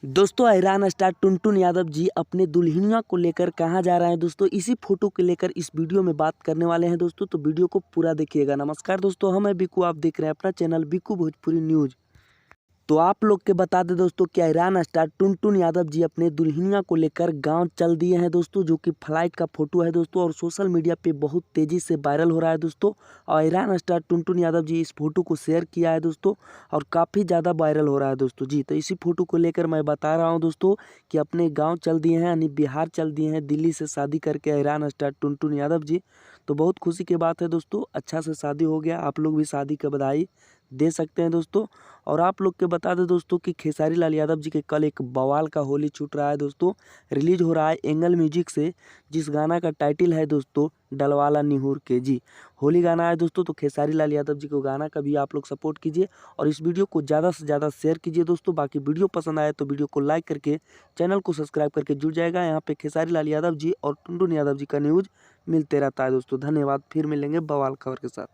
दोस्तों Iran star Tuntun Yadav ji अपने दुल्हनिया को लेकर कहाँ जा रहे हैं दोस्तों, इसी फोटो को लेकर इस वीडियो में बात करने वाले हैं दोस्तों। तो वीडियो को पूरा देखिएगा। नमस्कार दोस्तों, हम बिकू, आप देख रहे हैं अपना चैनल बिकू भोजपुरी न्यूज़। तो आप लोग के बता दें दोस्तों कि ईरान स्टार टुनटुन यादव जी अपने दुल्हनिया को लेकर गांव चल दिए हैं दोस्तों, जो कि फ्लाइट का फोटो है दोस्तों और सोशल मीडिया पे बहुत तेज़ी से वायरल हो रहा है दोस्तों। और ईरान स्टार टुनटुन यादव जी इस फोटो को शेयर किया है दोस्तों और काफ़ी ज़्यादा वायरल हो रहा है दोस्तों जी। तो इसी फोटो को लेकर मैं बता रहा हूँ दोस्तों कि अपने गाँव चल दिए हैं, यानी बिहार चल दिए हैं दिल्ली से शादी करके ईरान स्टार टुनटुन यादव जी। तो बहुत खुशी की बात है दोस्तों, अच्छा से शादी हो गया। आप लोग भी शादी का बधाई दे सकते हैं दोस्तों। और आप लोग के बता दें दोस्तों कि खेसारी लाल यादव जी के कल एक बवाल का होली छूट रहा है दोस्तों, रिलीज हो रहा है एंगल म्यूजिक से, जिस गाना का टाइटल है दोस्तों डलवाला निहुर के जी। होली गाना है दोस्तों, तो खेसारी लाल यादव जी को गाना का भी आप लोग सपोर्ट कीजिए और इस वीडियो को ज़्यादा से ज़्यादा शेयर कीजिए दोस्तों। बाकी वीडियो पसंद आए तो वीडियो को लाइक करके चैनल को सब्सक्राइब करके जुड़ जाएगा। यहाँ पे खेसारी लाल यादव जी और टुनटुन यादव जी का न्यूज़ मिलते रहता है दोस्तों। धन्यवाद, फिर मिलेंगे बवाल खबर के साथ।